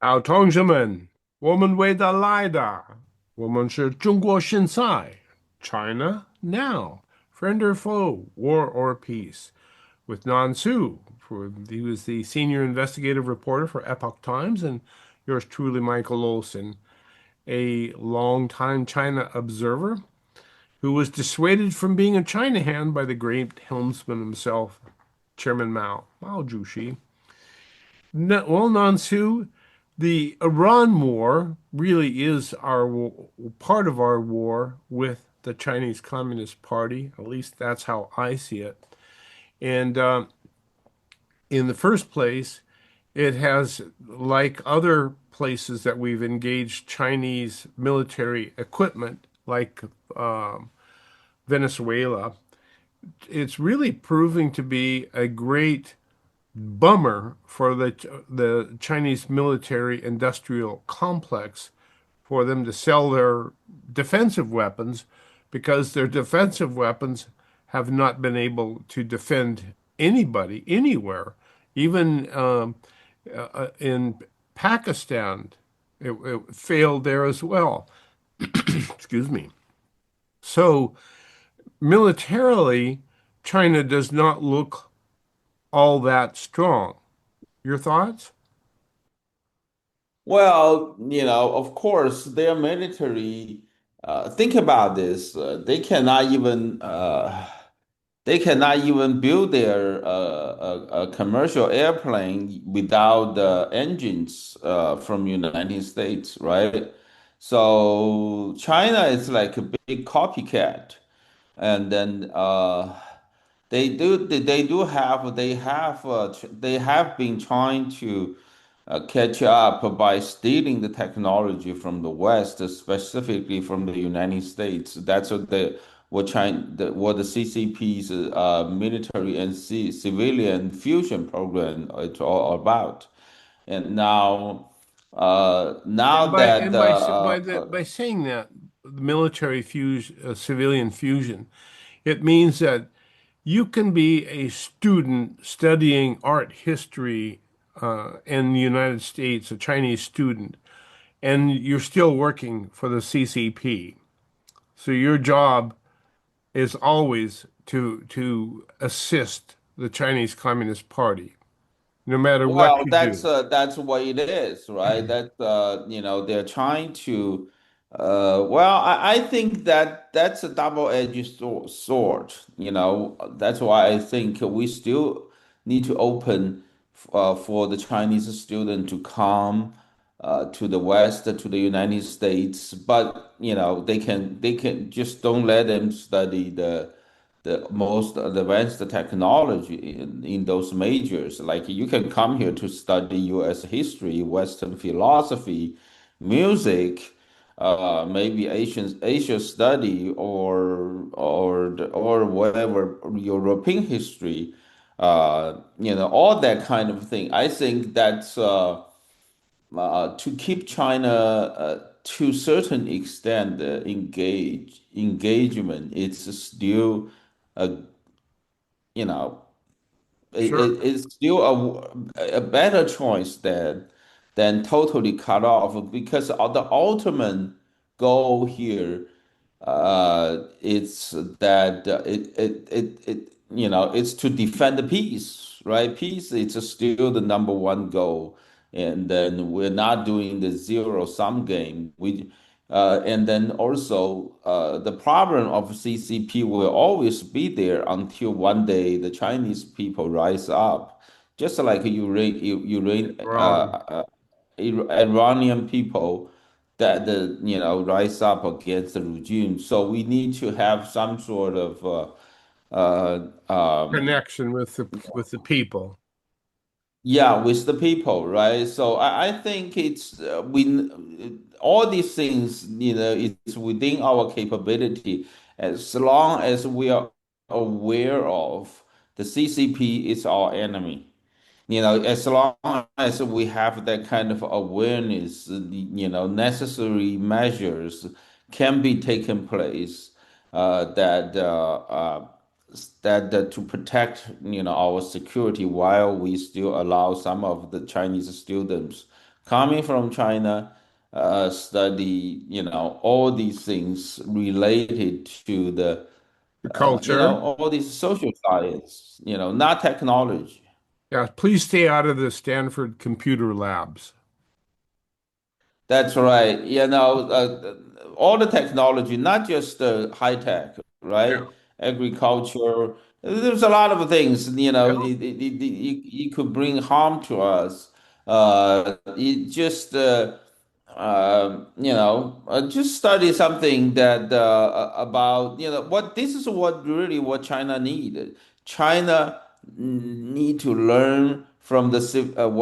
好，同学们，我们伟大来的，我们是中国现在，China now, friend or foe, war or peace, with Nan Su. He was the senior investigative reporter for Epoch Times, and yours truly, Michael Olson, a longtime China observer who was dissuaded from being a China hand by the great helmsman himself, Chairman Mao, Mao Zedong. Well, Nansu, the Iran war really is part of our war with the Chinese Communist Party. At least that's how I see it. And in the first place, it has, like other places that we've engaged Chinese military equipment, like um, Venezuela, it's really proving to be a great bummer for the Chinese military industrial complex for them to sell their defensive weapons because their defensive weapons have not been able to defend anybody anywhere. Even in Pakistan, it failed there as well. Excuse me. So militarily, China does not look all that strong. Your thoughts? Well, of course, their military. Think about this. They cannot even build their a commercial airplane without the engines from United States, right? So China is like a big copycat, and then they have been trying to catch up by stealing the technology from the West, specifically from the United States. That's what the CCP's military and civilian fusion program is all about. And now And by that and by by saying that military fusion, civilian fusion, it means that you can be a student studying art history in the United States, a Chinese student, and you're still working for the CCP. So your job is always to assist the Chinese Communist Party, no matter what Well, you do. that's what it is, right? That they're trying to well, I think that that's a double-edged sword, That's why I think we still need to open for the Chinese student to come to the West, to the United States, but they can just don't let them study the most advanced technology in those majors. Like you can come here to study U.S. history, Western philosophy, music, maybe Asia study, or whatever European history. All that kind of thing. I think that's to keep China to a certain extent engagement. It's still a you know Sure. it's still a better choice than totally cut off because the ultimate goal here it's that it's to defend the peace, right? Peace is still the number one goal, and then we're not doing the zero sum game. And then also the problem of CCP will always be there until one day the Chinese people rise up, just like Wrong. Iranian people that rise up against the regime. So we need to have some sort of Connection with the people. yeah, with the people, right? So I think it's we all these things, it's within our capability as long as we are aware of the CCP is our enemy. As long as we have that kind of awareness, necessary measures can be taken place that to protect, our security while we still allow some of the Chinese students coming from China, study, all these things related to the, The culture. all these social science, not technology. Yeah, please stay out of the Stanford computer labs. That's right. All the technology, not just the high tech, Yeah. right? Agriculture. There's a lot of things, Yeah. it could bring harm to us. It just just study something that about what this is what really what China needed. China need to learn from the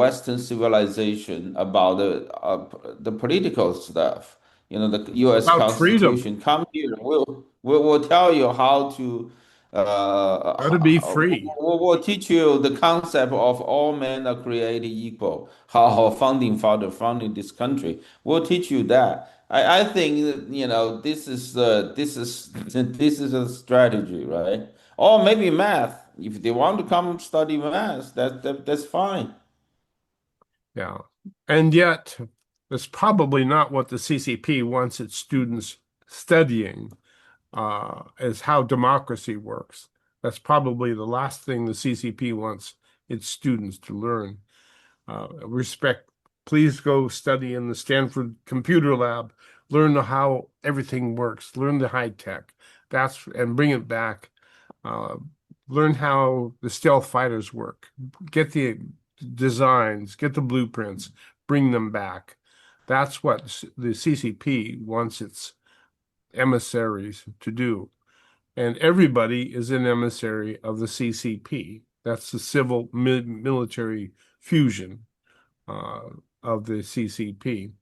Western civilization about the political stuff. The U.S. About freedom. Constitution. Come here, we'll tell you how to. How to be free. We'll teach you the concept of all men are created equal. How our founding father founded this country. We'll teach you that. I think this is a strategy, right? Or maybe math. If they want to come study math, that's fine. Yeah. And yet, that's probably not what the CCP wants its students studying, is how democracy works. That's probably the last thing the CCP wants its students to learn. Respect. Please go study in the Stanford Computer Lab. Learn how everything works. Learn the high tech. And bring it back. Uh, Learn how the stealth fighters work. Get the designs. Get the blueprints. Bring them back. That's what the CCP wants its emissaries to do. And everybody is an emissary of the CCP. That's the civil military fusion uh, of the CCP.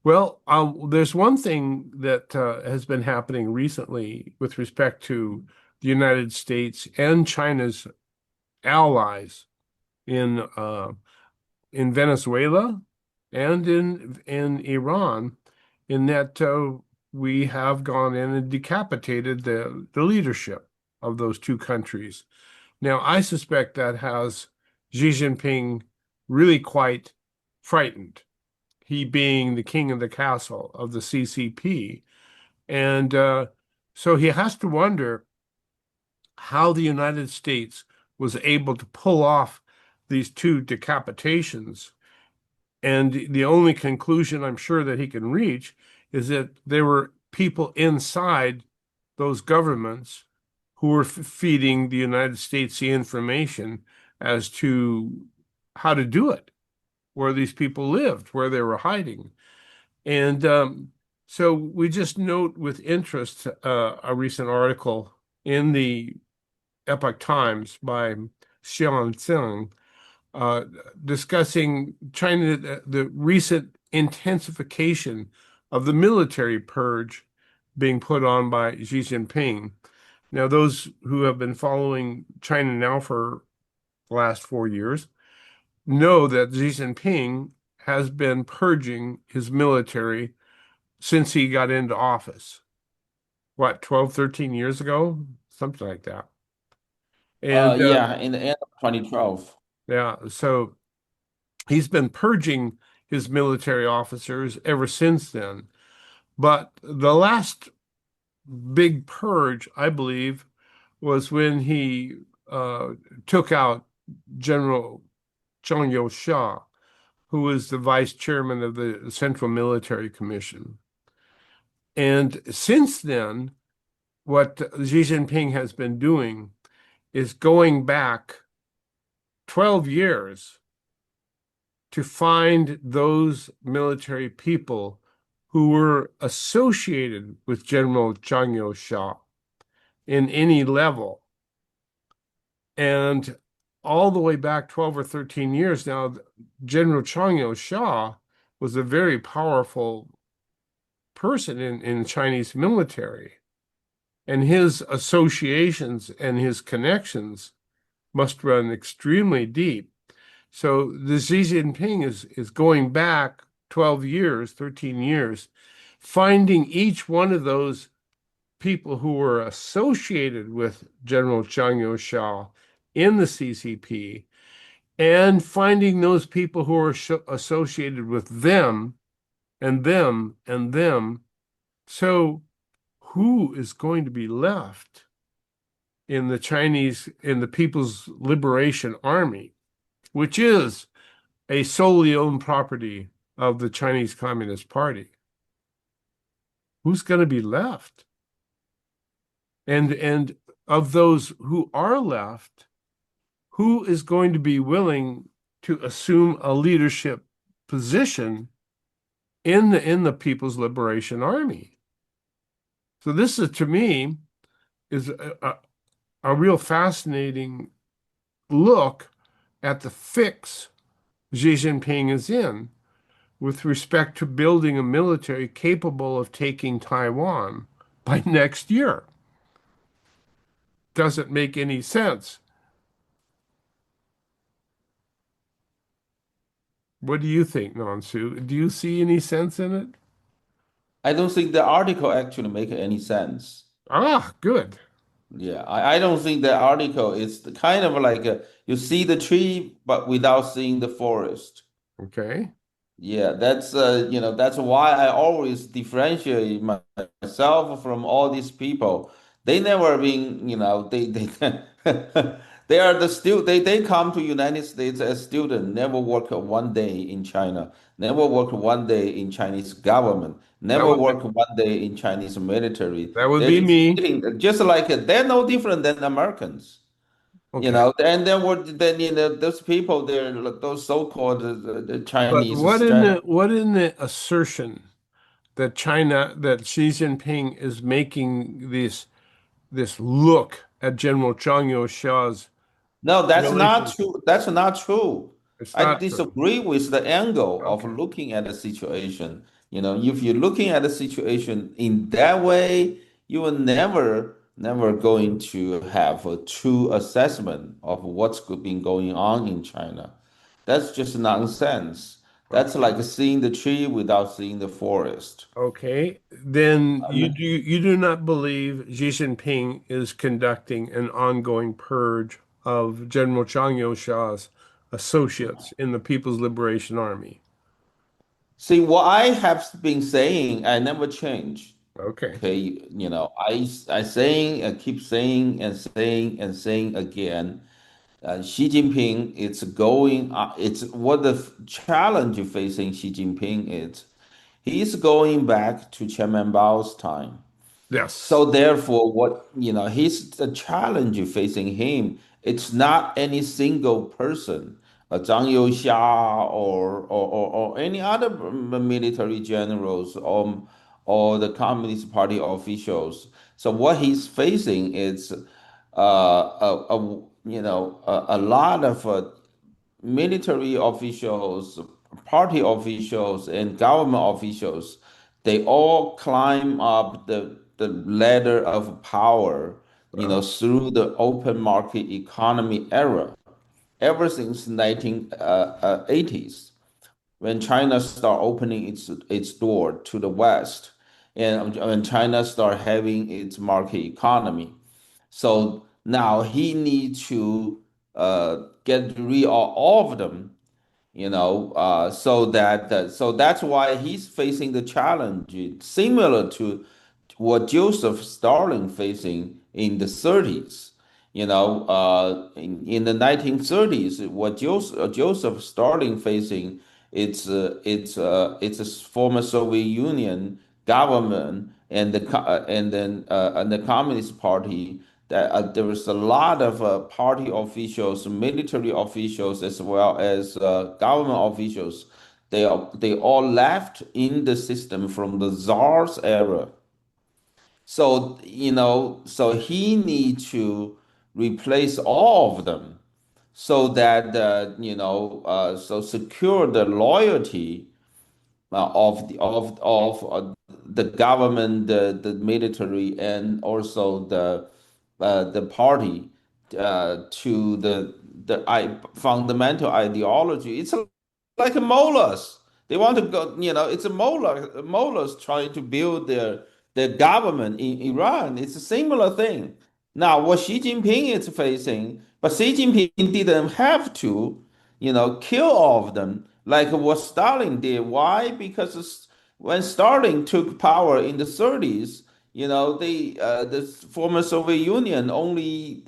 Well, there's one thing that has been happening recently with respect to the United States and China's allies in uh, in Venezuela and in Iran, in that we have gone in and decapitated the leadership of those two countries. Now, I suspect that has Xi Jinping really quite frightened, he being the king of the castle of the CCP. And so he has to wonder how the United States was able to pull off these two decapitations. And the only conclusion I'm sure that he can reach is that there were people inside those governments who were feeding the United States the information as to how to do it, where these people lived, where they were hiding. And so we just note with interest a recent article in the Epoch Times by Xian Zheng uh, discussing China, the recent intensification of the military purge being put on by Xi Jinping. Now, those who have been following China now for the last 4 years know that Xi Jinping has been purging his military since he got into office. What, 12, 13 years ago? Something like that. And Yeah, in the end of 2012. yeah, so he's been purging his military officers ever since then. But the last big purge, I believe, was when he uh, took out General Zhang Youxia, who was the vice chairman of the Central Military Commission. And since then, what Xi Jinping has been doing is going back 12 years to find those military people who were associated with General Zhang Youxia in any level. And all the way back 12 or 13 years now, General Zhang Youxia was a very powerful person in the Chinese military. And his associations and his connections must run extremely deep. So the Xi Jinping is going back 12 years, 13 years, finding each one of those people who were associated with General Zhang Youxia in the CCP and finding those people who are associated with them and them and them. So who is going to be left in the People's Liberation Army, which is a solely owned property of the Chinese Communist Party? Who's going to be left? And of those who are left, who is going to be willing to assume a leadership position in the People's Liberation Army? So this is, to me, is a real fascinating look at the fix Xi Jinping is in with respect to building a military capable of taking Taiwan by next year. Doesn't make any sense. What do you think, Nansu? Do you see any sense in it? I don't think the article actually make any sense. Ah, good. Yeah, I don't think the article is kind of like you see the tree but without seeing the forest. Okay. Yeah, that's that's why I always differentiate myself from all these people. They never been, they they are the still they come to United States as student, never work one day in China, never work one day in Chinese government, That never would be work one day in Chinese military. that would They're be just me. sitting, just like they're no different than Americans. Okay. And then those people they're those so-called But Chinese what in the assertion that Xi Jinping is making this look at General Zhang Youxia's No, that's not relationship? true. That's not true. It's I not true. disagree with the angle of Okay. looking at the situation. If you're looking at the situation in that way, you will never going to have a true assessment of what's been going on in China. That's just nonsense. That's Okay. like seeing the tree without seeing the forest. Okay. Then you do not believe Xi Jinping is conducting an ongoing purge of General Zhang Youxia's associates in the People's Liberation Army. See, what I have been saying, I never change. Okay. Okay, I saying and keep saying and saying and saying again. Xi Jinping, it's going. It's what the challenge facing Xi Jinping is. He's going back to Chairman Mao's time. Yes. So therefore, he's the challenge facing him. It's not any single person, Zhang Youxia or any other military generals or the Communist Party officials. So what he's facing is a lot of military officials, party officials, and government officials, they all climb up the ladder of power, Well, through the open market economy era, ever since 1980s, when China start opening its door to the West, and when China start having its market economy. So now he needs to get rid of all of them, so that's why he's facing the challenge similar to what Joseph Stalin facing in the 30s. In the 1930s, what Joseph Stalin facing, it's a former Soviet Union government and the Communist Party that there was a lot of party officials, military officials, as well as government officials. They all left in the system from the Tsar's era. So he need to replace all of them so that so secure the loyalty of the government, the military, and also the party to the fundamental ideology. It's like a molars. They want to go. It's molars trying to build their government in Iran. It's a similar thing. Now, what Xi Jinping is facing, but Xi Jinping didn't have to. kill all of them, like what Stalin did. Why? Because when Stalin took power in the 30s, the former Soviet Union only,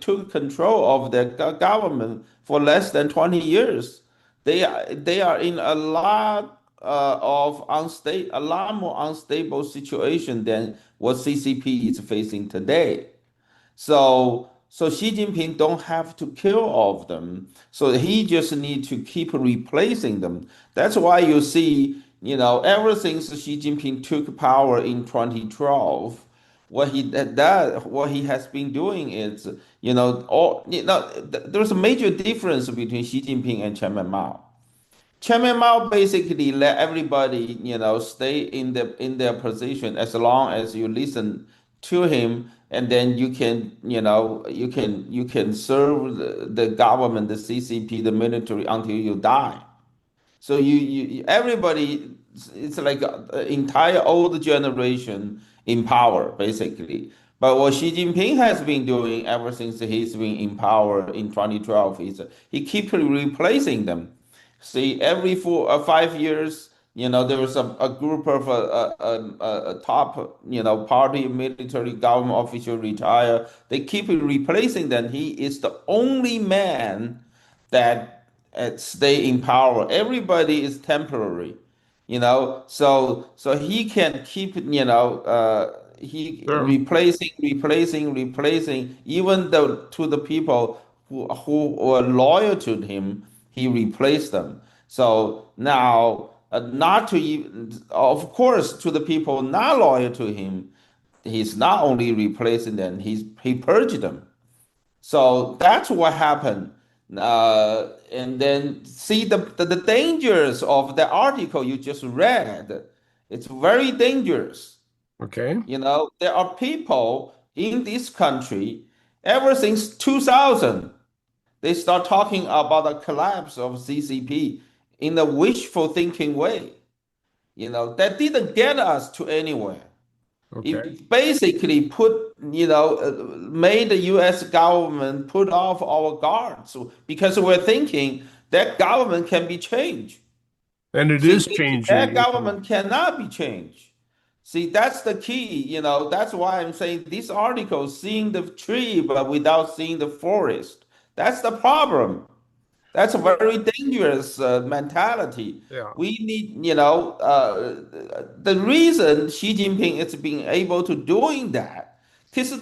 took control of their government for less than 20 years. They are in a lot a lot more unstable situation than what CCP is facing today. So Xi Jinping don't have to kill all of them. So he just need to keep replacing them. That's why you see, ever since Xi Jinping took power in 2012, what he has been doing is, there's a major difference between Xi Jinping and Chairman Mao. Chairman Mao basically let everybody, stay in their position as long as you listen to him, and then you can serve the government, the CCP, the military until you die. So everybody, it's like an entire old generation in power, basically. But what Xi Jinping has been doing ever since he's been in power in 2012 is he keeps replacing them. See, every 5 years, there was a group of a top, party, military, government official retire. They keep replacing them. He is the only man that stay in power. Everybody is temporary, so he can keep, he Sure. replacing, even though to the people who were loyal to him, he replaced them. So now, not to even, of course, to the people not loyal to him, he's not only replacing them, he purged them. So that's what happened. And then see the dangers of the article you just read. It's very dangerous. Okay. There are people in this country ever since 2000, they start talking about the collapse of CCP in a wishful thinking way. That didn't get us to anywhere. Okay. It basically made the US government put off our guards because we're thinking that government can be changed. And it See, is changing. that government cannot be changed. See, that's the key. That's why I'm saying this article, seeing the tree but without seeing the forest. That's the problem. That's a very dangerous mentality. Yeah. We need, the reason Xi Jinping is being able to doing that, because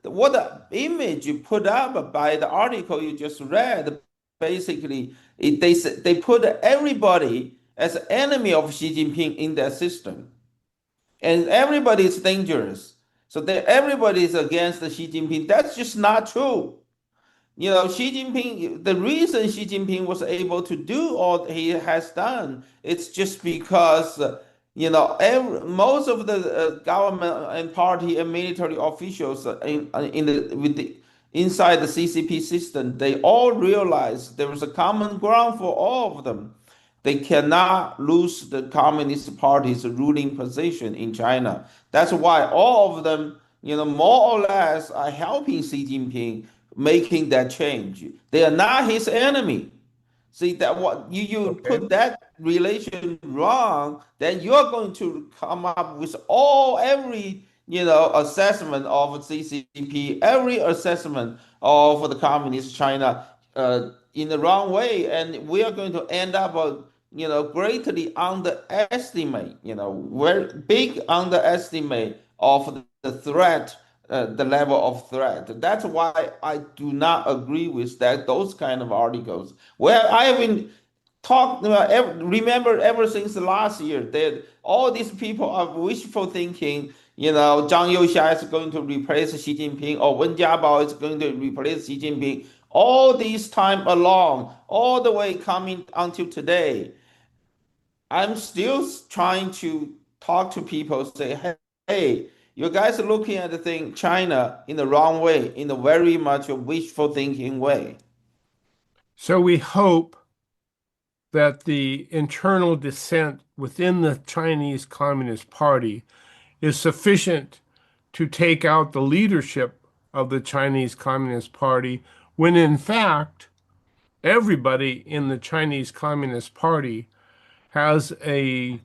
what the image you put up by the article you just read, basically, they put everybody as enemy of Xi Jinping in their system, and everybody is dangerous. So everybody is against the Xi Jinping. That's just not true. Xi Jinping, the reason Xi Jinping was able to do all he has done, it's just because, most of the government and party and military officials inside the CCP system, they all realized there was a common ground for all of them. They cannot lose the Communist Party's ruling position in China. That's why all of them, more or less are helping Xi Jinping making that change. They are not his enemy. See that what you Okay. put that relation wrong, then you're going to come up with every assessment of CCP, every assessment of the communist China in the wrong way, and we are going to end up greatly underestimate, very big underestimate of the threat, the level of threat. That's why I do not agree with those kind of articles. Where I have been talked remember ever since last year that all these people are wishful thinking. Zhang Youxia is going to replace Xi Jinping, or Wen Jiabao is going to replace Xi Jinping. All this time along, all the way coming until today, I'm still trying to talk to people, say, hey, you guys are looking at the thing, China, in the wrong way, in a very much a wishful thinking way. So we hope that the internal dissent within the Chinese Communist Party is sufficient to take out the leadership of the Chinese Communist Party, when in fact, everybody in the Chinese Communist Party has a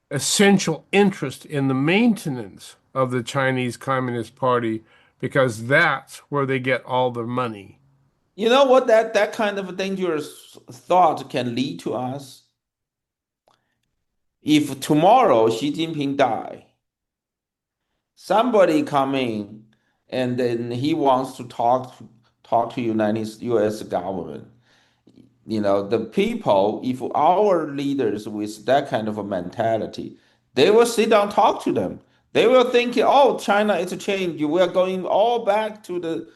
essential interest in the maintenance of the Chinese Communist Party because that's where they get all their money. You know what that kind of dangerous thought can lead to us? If tomorrow Xi Jinping die, somebody come in and then he wants to talk to United U.S. government. The people, if our leaders with that kind of a mentality, they will sit down, talk to them. They will think, oh, China is a change. We are going all back to the,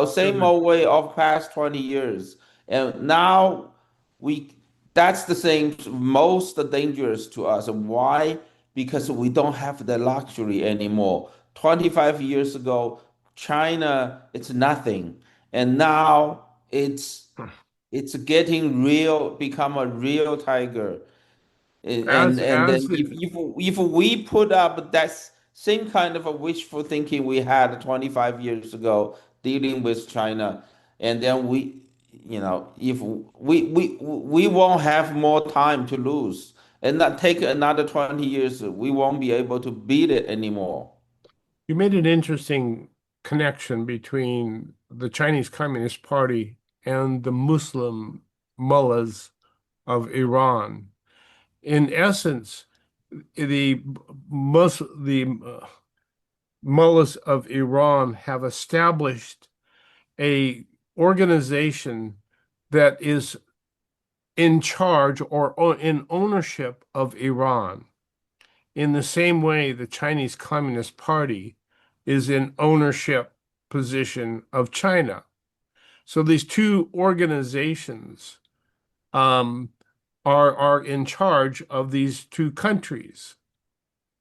same old way of past 20 years. And now we, that's the same, most dangerous to us. Why? Because we don't have the luxury anymore. 25 years ago, China, it's nothing. And now it's getting real, become a real tiger. And then As if we put up that same kind of a wishful thinking we had 25 years ago dealing with China, and then if we won't have more time to lose, and not take another 20 years, we won't be able to beat it anymore. you made an interesting connection between the Chinese Communist Party and the Muslim mullahs of Iran. In essence, the mullahs of Iran have established a organization that is in charge or in ownership of Iran. In the same way, the Chinese Communist Party is in ownership position of China. So these two organizations um, are in charge of these two countries.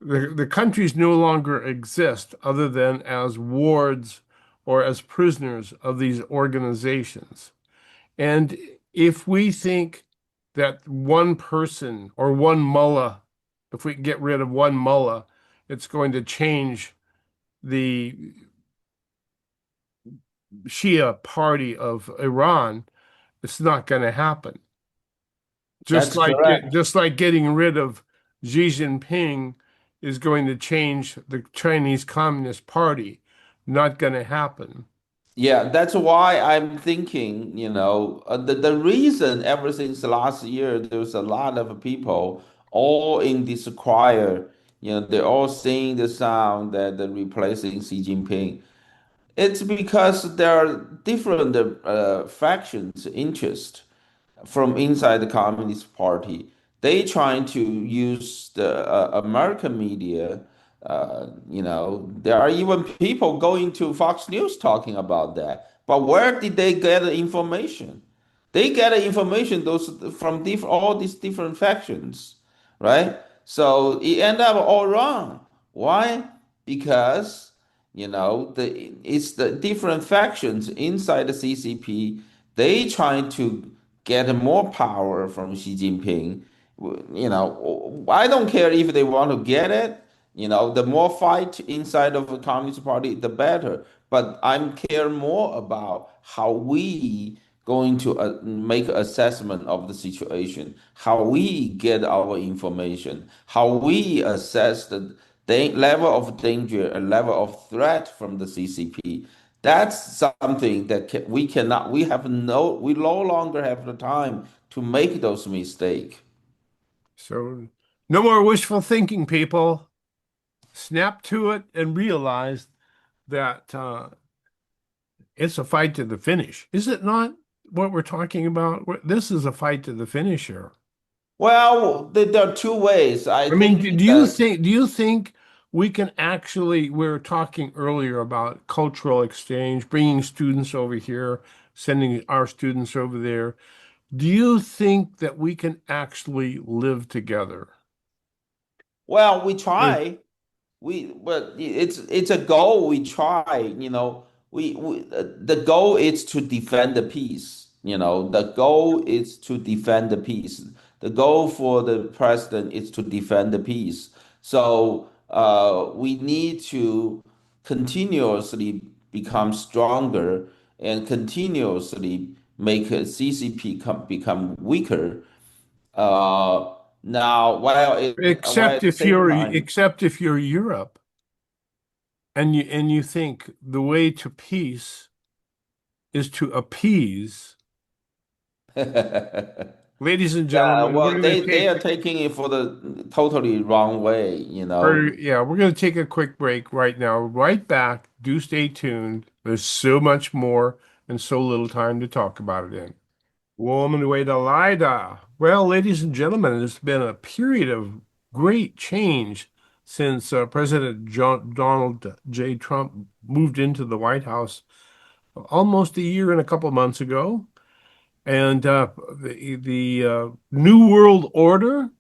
The countries no longer exist other than as wards or as prisoners of these organizations. And if we think that one person or one mullah, if we get rid of one mullah, it's going to change the Shia party of Iran, it's not going to happen. That's correct. Just like getting rid of Xi Jinping is going to change the Chinese Communist Party, not going to happen. Yeah, that's why I'm thinking, the reason ever since last year, there's a lot of people all in this choir, they're all singing the sound that they're replacing Xi Jinping. It's because there are different factions, interest from inside the Communist Party. They trying to use the American media. There are even people going to Fox News talking about that. But where did they get the information? They get the information those from all these different factions, right? So it end up all wrong. Why? Because it's the different factions inside the CCP. They trying to get more power from Xi Jinping. I don't care if they want to get it. The more fight inside of the Communist Party, the better. But I'm care more about how we going to make assessment of the situation, how we get our information, how we assess the level of danger and level of threat from the CCP. That's something that we cannot, we no longer have the time to make those mistakes. So, no more wishful thinking, people. Snap to it and realize that it's a fight to the finish. Is it not what we're talking about? This is a fight to the finish here. Well, there are two ways. I I mean, think that, do you think we can actually, we were talking earlier about cultural exchange, bringing students over here, sending our students over there. Do you think that we can actually live together? well, we With try. But it's a goal we try, we the goal is to defend the peace. The goal is to defend the peace. The goal for the president is to defend the peace. So we need to continuously become stronger and continuously make CCP become weaker. Now, while at the same time, except if you're Europe and you think the way to peace is to appease. yeah, Ladies and gentlemen, we're well, going to they take are taking it for the totally wrong way, you know. we're going to take a quick break right now. Right back. Do stay tuned. There's so much more and so little time to talk about it in. Woman way to Lida. Well, ladies and gentlemen, there's been a period of great change since Donald J. Trump moved into the White House almost a year and a couple months ago. And the New World Order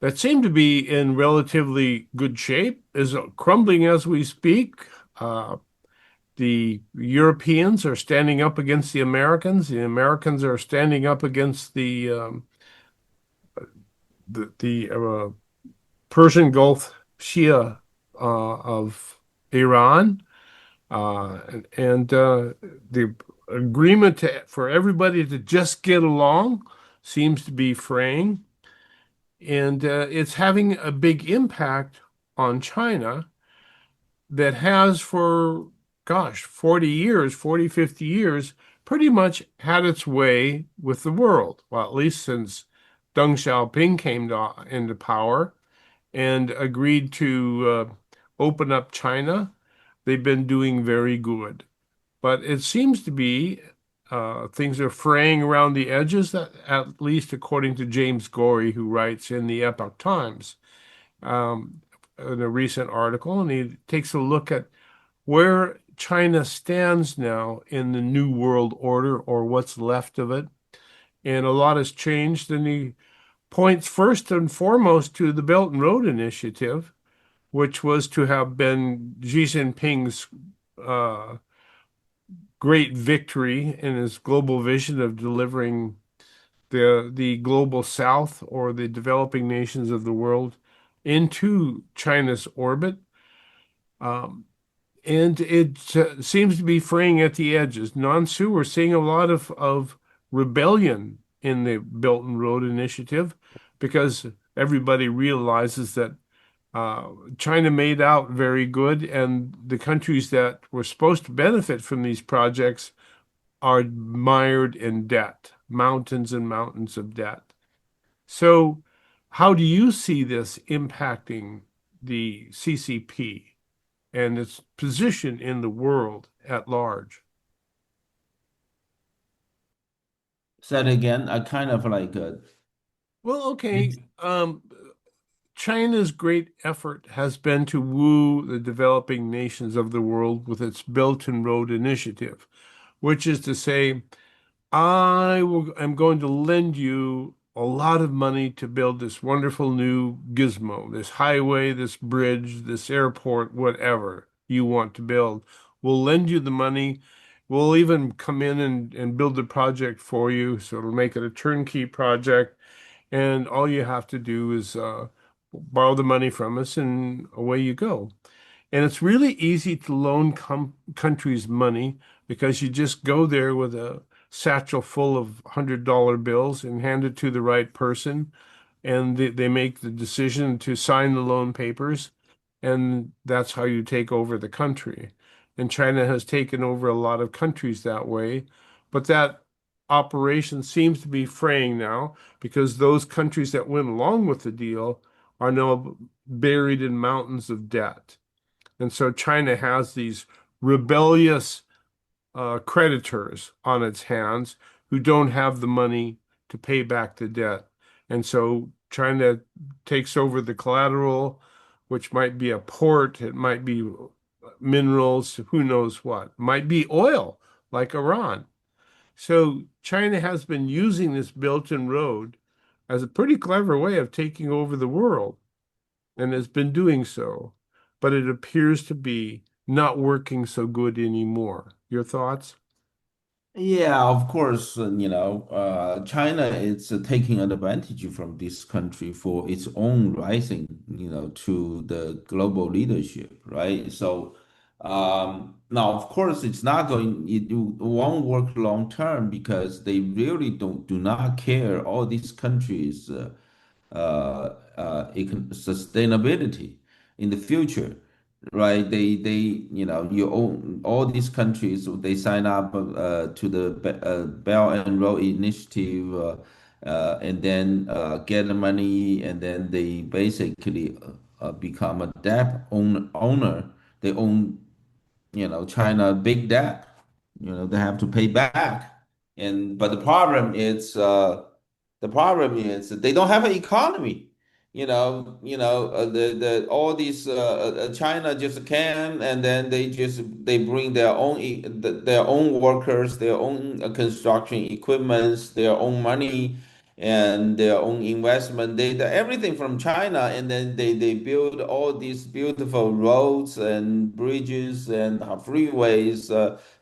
that seemed to be in relatively good shape is crumbling as we speak. Uh, the Europeans are standing up against the Americans. The Americans are standing up against the Persian Gulf Shia of Iran, and the agreement for everybody to just get along seems to be fraying, and it's having a big impact on China that has for, gosh, 40 years, 40, 50 years, pretty much had its way with the world. Well, at least since Deng Xiaoping came into power and agreed to open up China, they've been doing very good. But it seems to be things are fraying around the edges, at least according to James Gorey, who writes in the Epoch Times in a recent article, and he takes a look at where China stands now in the New World Order or what's left of it. And a lot has changed, and he points first and foremost to the Belt and Road Initiative, which was to have been Xi Jinping's uh, great victory in his global vision of delivering the global South or the developing nations of the world into China's orbit. Um, and it seems to be fraying at the edges. Nansu, we're seeing a lot of rebellion in the Belt and Road Initiative because everybody realizes that uh, China made out very good, and the countries that were supposed to benefit from these projects are mired in debt, mountains and mountains of debt. So, how do you see this impacting the CCP and its position in the world at large? Said again, I kind of like Well, okay. China's great effort has been to woo the developing nations of the world with its Belt and Road Initiative, which is to say, am going to lend you a lot of money to build this wonderful new gizmo, this highway, this bridge, this airport, whatever you want to build. We'll lend you the money. We'll even come in and build the project for you. So it'll make it a turnkey project. And all you have to do is borrow the money from us, and away you go. And it's really easy to loan countries money because you just go there with a satchel full of $100 bills and hand it to the right person, and they make the decision to sign the loan papers, and that's how you take over the country. And China has taken over a lot of countries that way, but that operation seems to be fraying now because those countries that went along with the deal are now buried in mountains of debt. And so China has these rebellious creditors on its hands who don't have the money to pay back the debt. And so China takes over the collateral, which might be a port, it might be minerals, who knows what, might be oil, like Iran. So China has been using this Belt and Road as a pretty clever way of taking over the world and has been doing so, but it appears to be not working so good anymore. Your thoughts? yeah, of course, China is taking advantage from this country for its own rising, to the global leadership, right? So, Now, of course, it won't work long term because they really do not care. All these countries sustainability in the future, right? You own all these countries. They sign up to the Belt and Road Initiative, and then get the money, and then they basically become a owner. They own China big debt, they have to pay back. And but the problem is that they don't have an economy. The all these China just can, and then they bring their own workers, their own construction equipments, their own money, and their own investment. Everything from China, and then they build all these beautiful roads and bridges and freeways,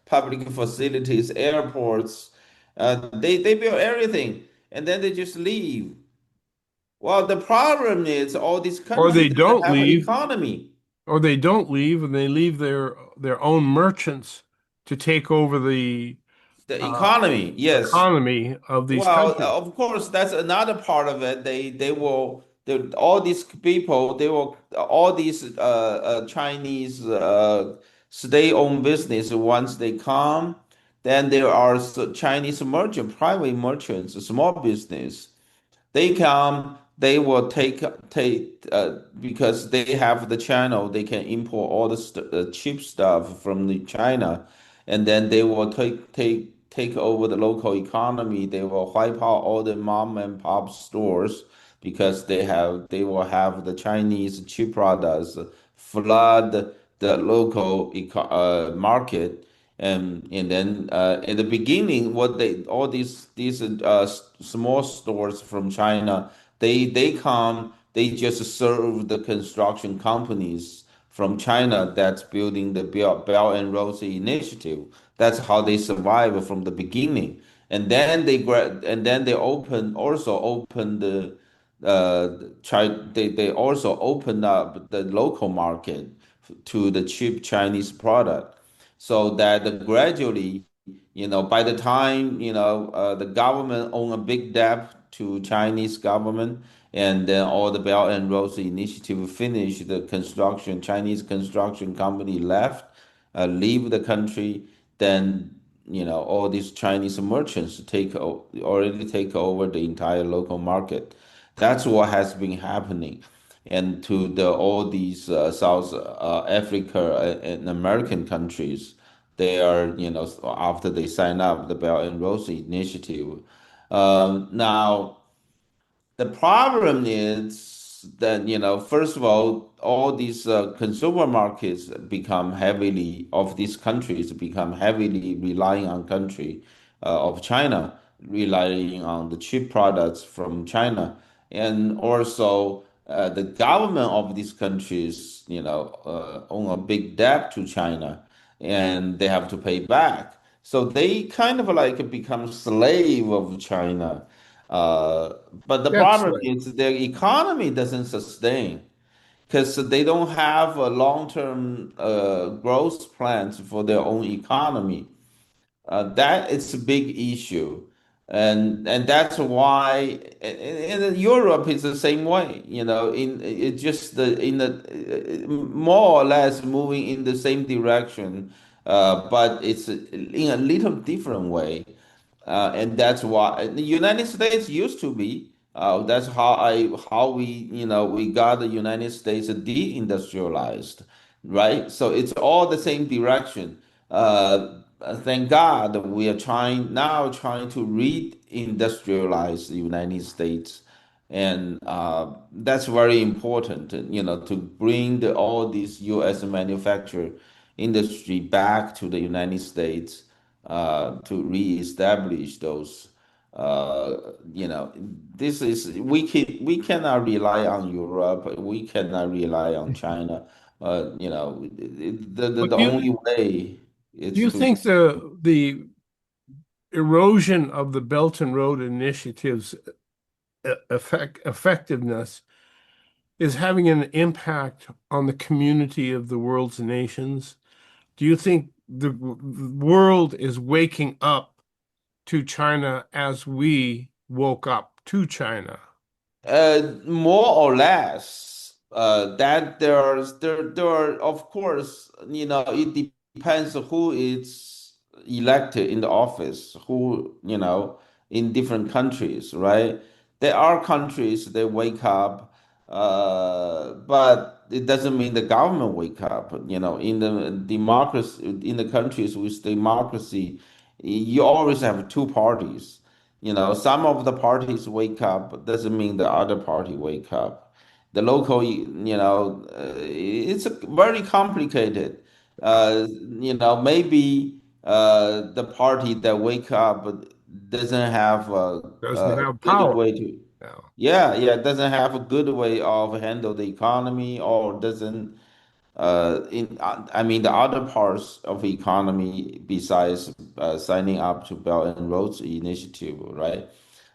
public facilities, airports. They build everything, and then they just leave. Well, the problem is all these Or countries they doesn't don't have an leave, economy. or they don't leave, and they leave their own merchants to take over the The uh, economy, yes. economy of these Well, countries. of course, that's another part of it. All these people, all these Chinese state-owned business. Once they come, then there are Chinese private merchants, small business. They come, they will take because they have the channel, they can import all the cheap stuff from the China, and then they will take over the local economy. They will wipe out all the mom and pop stores because they will have the Chinese cheap products flood the local market. And then in the beginning, what they all these small stores from China, they come, they just serve the construction companies from China that's building the Belt and Road Initiative. That's how they survive from the beginning. And then they open the they also opened up the local market to the cheap Chinese product, so that gradually, by the time, the government own a big debt to Chinese government, and then all the Belt and Road Initiative finished, the construction, Chinese construction company leave the country, then, all these Chinese merchants already take over the entire local market. That's what has been happening. And to all these South Africa and American countries, they are, after they sign up the Belt and Road Initiative. Now, the problem is that, first of all these consumer markets of these countries become heavily relying on country of China, relying on the cheap products from China. And also the government of these countries, own a big debt to China, and they have to pay back. So they kind of like become slave of China. Uh, but the That's problem like, is their economy doesn't sustain because they don't have a long-term growth plans for their own economy. That is a big issue, and that's why in Europe is the same way. In it's just more or less moving in the same direction, but it's in a little different way. And that's why the United States used to be. That's how we got the United States deindustrialized, right? So it's all the same direction. Thank God we are trying to reindustrialize the United States, and that's very important. To bring all these U.S. manufacturing industry back to the United States, to reestablish those. You know, this is we cannot rely on Europe. We cannot rely on China. but The only way do is you to. think the erosion of the Belt and Road Initiative's effectiveness is having an impact on the community of the world's nations? Do you think the world is waking up to China as we woke up to China? More or less, that there are, of course, it depends who is elected in the office, who, in different countries, right? There are countries that wake up, but it doesn't mean the government wake up. In the democracy, in the countries with democracy, you always have two parties. Some of the parties wake up, doesn't mean the other party wake up. The local, it's very complicated. Maybe the party that wake up doesn't have Doesn't a have good power way to, now yeah, yeah, doesn't have a good way of handle the economy, or doesn't I mean, the other parts of the economy besides signing up to Belt and Roads Initiative, right?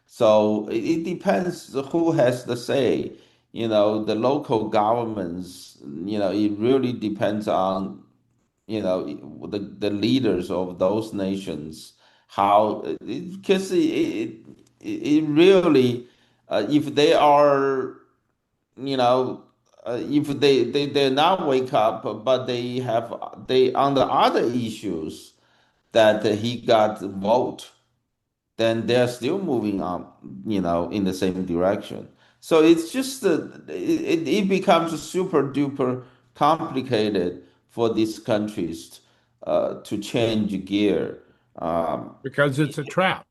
So it depends who has the say. The local governments, it really depends on, the leaders of those nations, how, because it really, if they are, you know, if they're not wake up, but they on the other issues that he got vote, then they're still moving on, in the same direction. So it's just it becomes super duper complicated for these countries to change gear. Um, because it's a trap.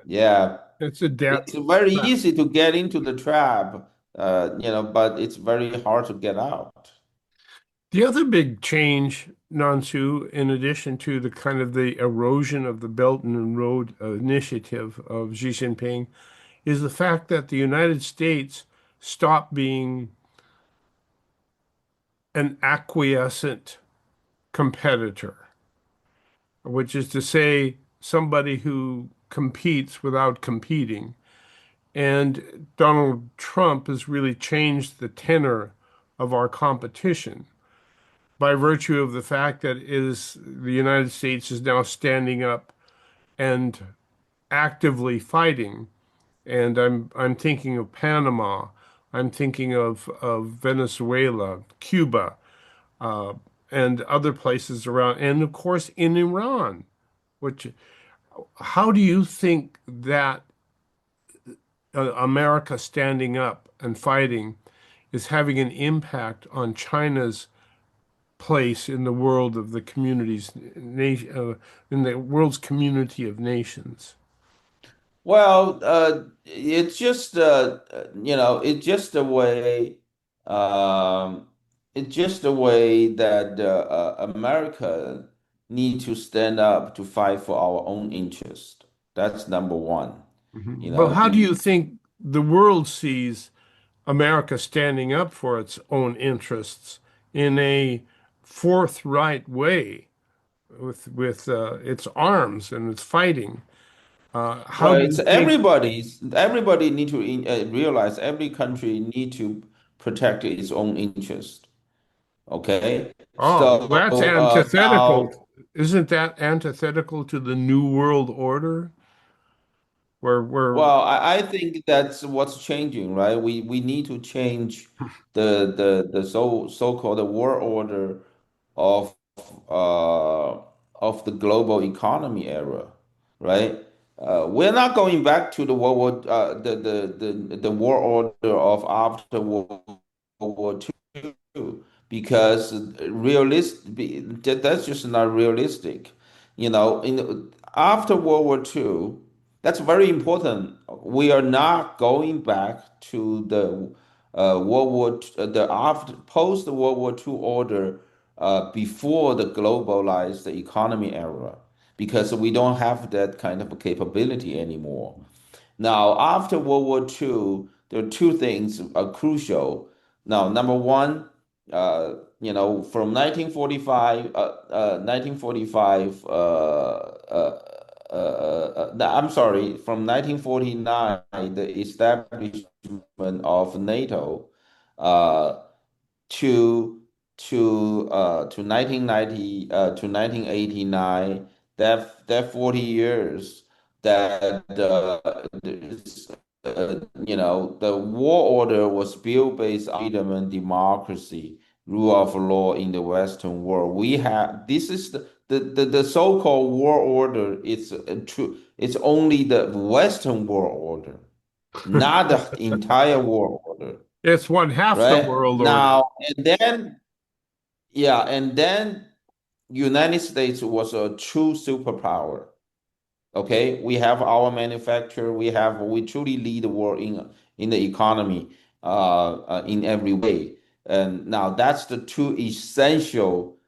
yeah, It's a debt it's very trap. easy to get into the trap, but it's very hard to get out. The other big change, Nansu, in addition to the kind of the erosion of the Belt and Road Initiative of Xi Jinping, is the fact that the United States stopped being an acquiescent competitor, which is to say, somebody who competes without competing. And Donald Trump has really changed the tenor of our competition by virtue of the fact that the United States is now standing up and actively fighting. And I'm thinking of Panama, I'm thinking of Venezuela, Cuba, uh, and other places around, and of course in Iran. Which, how do you think that America standing up and fighting is having an impact on China's place in the world of the in the world's community of nations? Well, it's just a way, um, it's just a way that America need to stand up to fight for our own interest. That's number one. You Mhm. But know, how do you think the world sees America standing up for its own interests in a forthright way with its arms and its fighting? How well, do it's you think? everybody need to realize every country need to protect its own interest. Okay, Oh, so well, that's antithetical. now. Isn't that antithetical to the New World Order, where Well, I think that's what's changing, right? We need to change the so-called world order of uh of the global economy era, right? We're not going back to the World War the world order of after World War II, because that's just not realistic. After World War II, that's very important. We are not going back to the the after post World War II order before the globalized economy era, because we don't have that kind of capability anymore. Now, after World War II, there are two things are crucial. Now, number one, from 1945, I'm sorry, from 1949, the establishment of NATO, uh, to to 1990 to 1989, that 40 years that the war order was built based on freedom and democracy, rule of law in the Western world. We have this is the so-called war order. It's true. It's only the Western world order, not the entire world order, It's one half the right? world order. Now and then, yeah, and then United States was a true superpower. Okay, we have our manufacturer. We truly lead the world in the economy, in every way. And now that's the two essential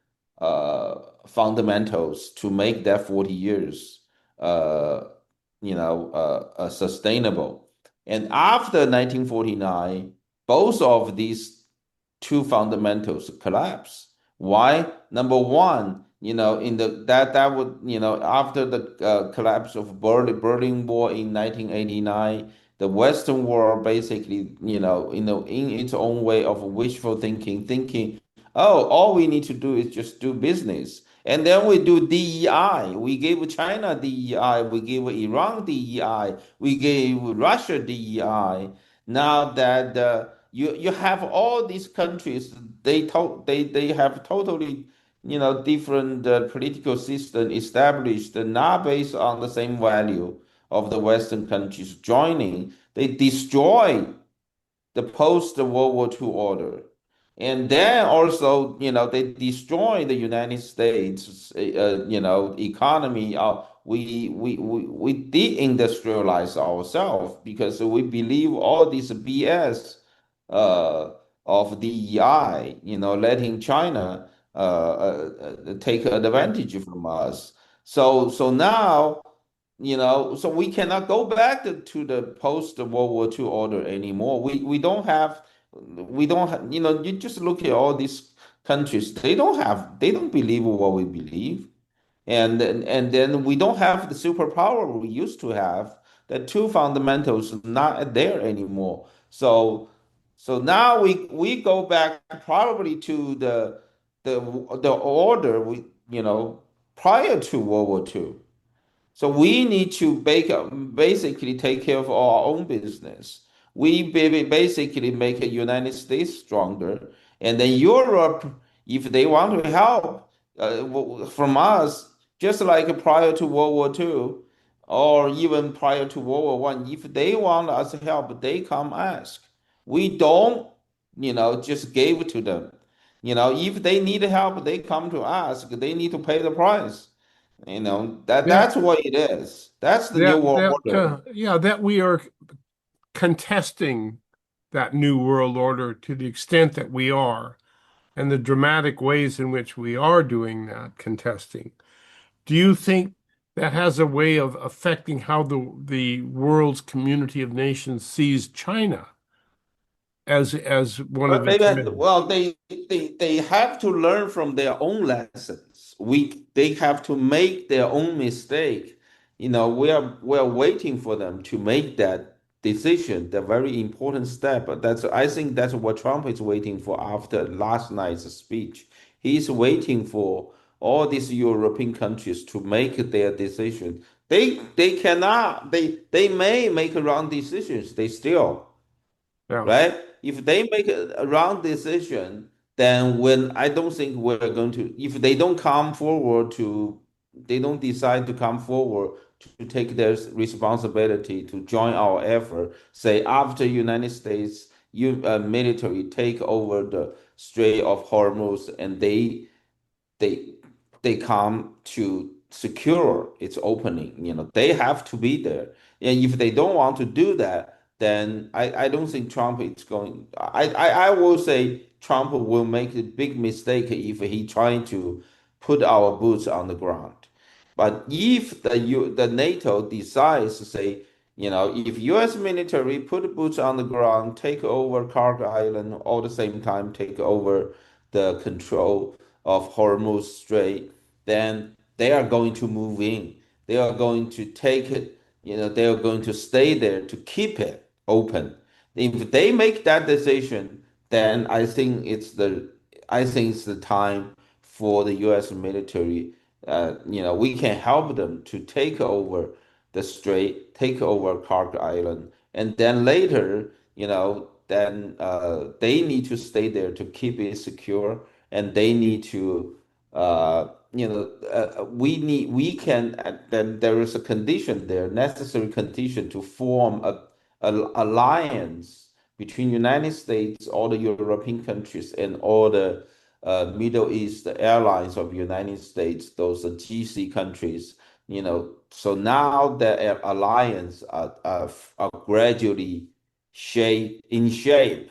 fundamentals to make that 40 years, uh, sustainable. And after 1949, both of these two fundamentals collapse. Why? Number one, in that would, after the collapse of Berlin Wall in 1989, the Western world basically, in its own way of wishful thinking, oh, all we need to do is just do business. And then we do DEI. We gave China DEI. We gave Iran DEI. We gave Russia DEI. Now that you have all these countries, they have totally different political system established, not based on the same value of the Western countries joining. They destroy the post World War II order. And then also, they destroy the United States, economy. We de-industrialize ourselves because we believe all this BS uh, of DEI, letting China take advantage from us. So now so we cannot go back to the post World War II order anymore. We don't have, you just look at all these countries. They don't believe what we believe. And then we don't have the superpower we used to have. The two fundamentals not there anymore. So now we go back probably to the order prior to World War II. So we need to basically take care of our own business. We basically make the United States stronger, and then Europe, if they want to help from us, just like prior to World War II, or even prior to World War One, if they want us help, they come ask. We don't, just give it to them. If they need help, they come to ask. They need to pay the price. That That's what it is. That's the new that world that order. yeah, that we are contesting that new world order to the extent that we are, and the dramatic ways in which we are doing that contesting. Do you think that has a way of affecting how the world's community of nations sees China as one Well, of its men? they have to learn from their own lessons. They have to make their own mistake. We are waiting for them to make that decision, the very important step. I think that's what Trump is waiting for after last night's speech. He's waiting for all these European countries to make their decision. They cannot. They may make wrong decisions. They still Yeah, right? If they make a wrong decision, then when I don't think we're going to, if they don't come forward to, they don't decide to come forward to take their responsibility to join our effort, say after United States military take over the Strait of Hormuz and they they come to secure its opening. They have to be there. And if they don't want to do that, then I don't think Trump is going. I will say Trump will make a big mistake if he trying to put our boots on the ground. But if the NATO decides to say, if U.S. military put boots on the ground, take over Carter Island, all the same time take over the control of Hormuz Strait, then they are going to move in. They are going to take it, they are going to stay there to keep it open. If they make that decision, then I think it's the time for the U.S. military. We can help them to take over the strait, take over Clark Island, and then later, then they need to stay there to keep it secure, and they need to, we can. Then there is a condition there, necessary condition to form a alliance between United States, all the European countries, and all the Middle East airlines of United States, those are GC countries. So now the alliance are gradually in shape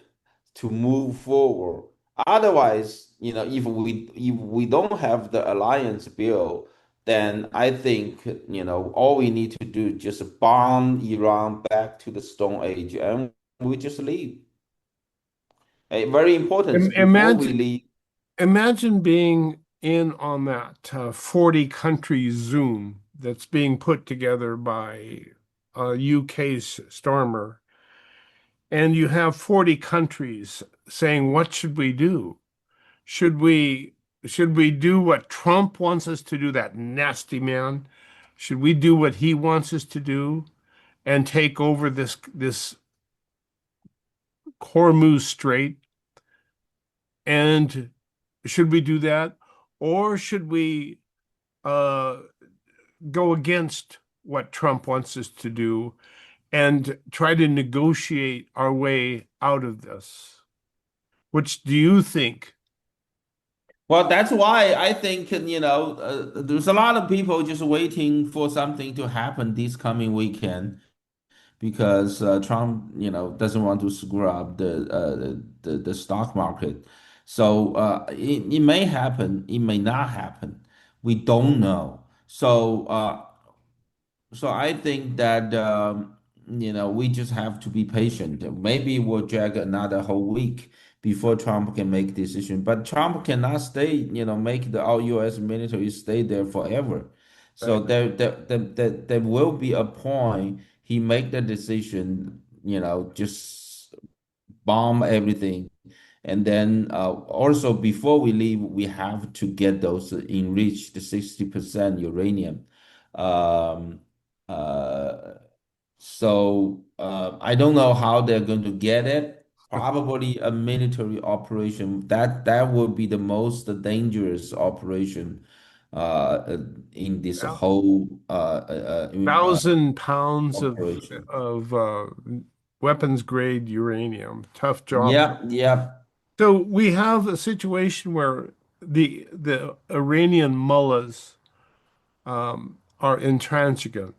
to move forward. Otherwise, if we don't have the alliance bill, then I think all we need to do is just bomb Iran back to the Stone Age, and we just leave. Very important before we Imagine, leave. imagine being in on that 40 country Zoom that's being put together by UK's Stormer, and you have 40 countries saying, "What should we do? Should we should we do what Trump wants us to do, that nasty man? Should we do what he wants us to do and take over this Hormuz Strait? And should we do that, or should we uh, go against what Trump wants us to do and try to negotiate our way out of this? Which do you think?" Well, that's why I think, there's a lot of people just waiting for something to happen this coming weekend because Trump, doesn't want to screw up the stock market. So it may happen, it may not happen. We don't know. So I think that we just have to be patient. Maybe we'll drag another whole week before Trump can make decision. But Trump cannot stay, make the all U.S. military stay there forever. So Right. there will be a point he make the decision, just bomb everything. And then also before we leave, we have to get those enriched 60% uranium. Um, uh, I don't know how they're going to get it. Probably a military operation. That would be the most dangerous operation uh, in this whole 1,000 pounds operation. of weapons grade uranium. Tough job. Yep, yep. So we have a situation where the Iranian mullahs are intransigent.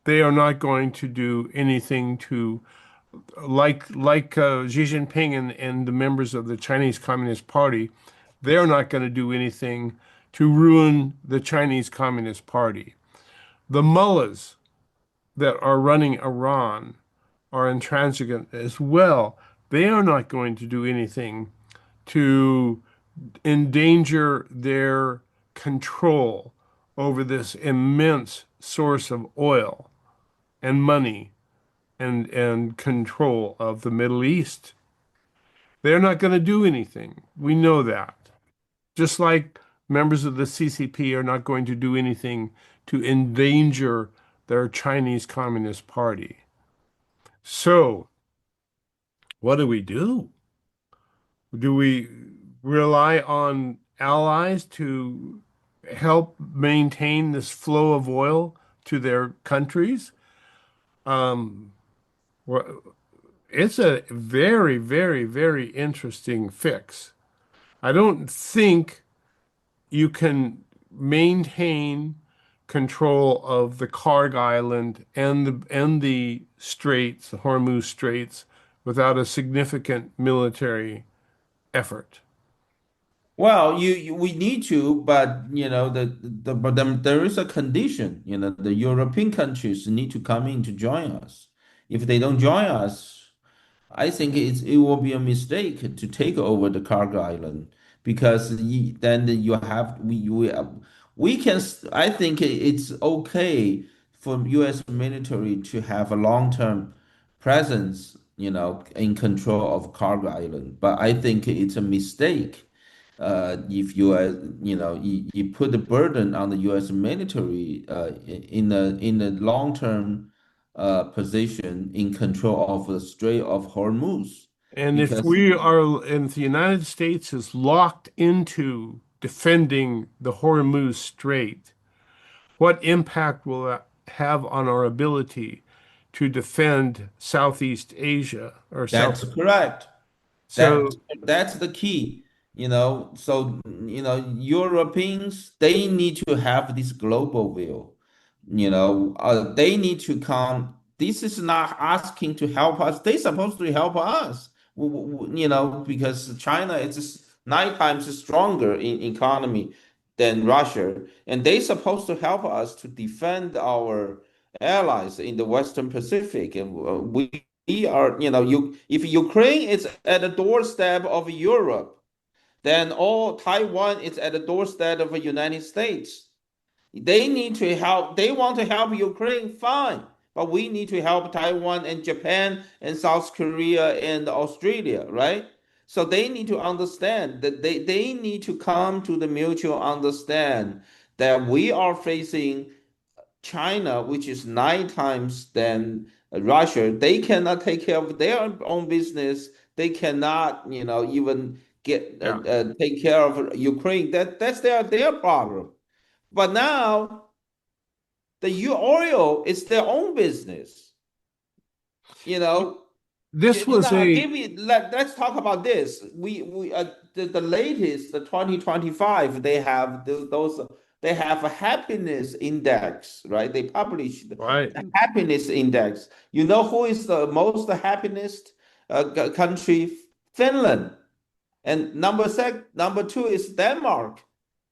They are not going to do anything to like Xi Jinping and the members of the Chinese Communist Party. They're not going to do anything to ruin the Chinese Communist Party. The mullahs that are running Iran are intransigent as well. They are not going to do anything to endanger their control over this immense source of oil and money and control of the Middle East. They're not going to do anything. We know that. Just like members of the CCP are not going to do anything to endanger their Chinese Communist Party. So, what do we do? Do we rely on allies to help maintain this flow of oil to their countries? Um, it's a very, very, very interesting fix. I don't think you can maintain control of the Karg Island and the Straits, the Hormuz Straits, without a significant military effort. Well, we need to, but but then there is a condition. The European countries need to come in to join us. If they don't join us, I think it will be a mistake to take over the Cargo Island because then you have we can. I think it's okay for U.S. military to have a long-term presence, in control of Cargo Island, but I think it's a mistake if U.S. You put the burden on the U.S. military in the long term position in control of the Strait of Hormuz, And if because we are, and if the United States is locked into defending the Hormuz Strait, what impact will that have on our ability to defend Southeast Asia or South? that's correct. That So, that's the key, So, Europeans, they need to have this global view. They need to come. This is not asking to help us. They're supposed to help us. Because China is just 9 times stronger in economy than Russia, and they're supposed to help us to defend our allies in the Western Pacific. And we are, if Ukraine is at the doorstep of Europe, then all Taiwan is at the doorstep of the United States. They need to help. They want to help Ukraine, fine. But we need to help Taiwan and Japan and South Korea and Australia, right? So they need to understand that they need to come to the mutual understand that we are facing China, which is 9 times than Russia. They cannot take care of their own business. They cannot, even get yeah. take care of Ukraine. That's their problem. But now the oil is their own business. You know, This was a, give me let's talk about this. We the latest the 2025 they have those they have a happiness index, right? They publish right. the happiness index. You know who is the most happiest country? Finland. And number two is Denmark.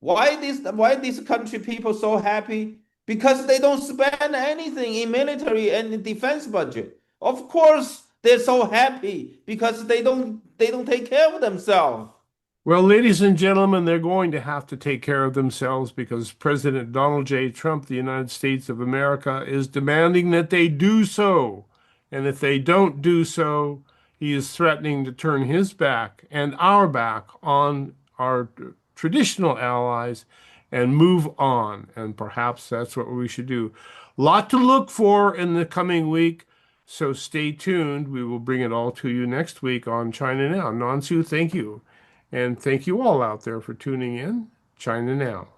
Why these country people so happy? Because they don't spend anything in military and defense budget. Of course, they're so happy because they don't take care of themselves. Well, ladies and gentlemen, they're going to have to take care of themselves because President Donald J. Trump, the United States of America, is demanding that they do so. And if they don't do so, he is threatening to turn his back and our back on our traditional allies and move on. And perhaps that's what we should do. Lot to look for in the coming week. So stay tuned. We will bring it all to you next week on China Now. Nansu, thank you. And thank you all out there for tuning in. China Now.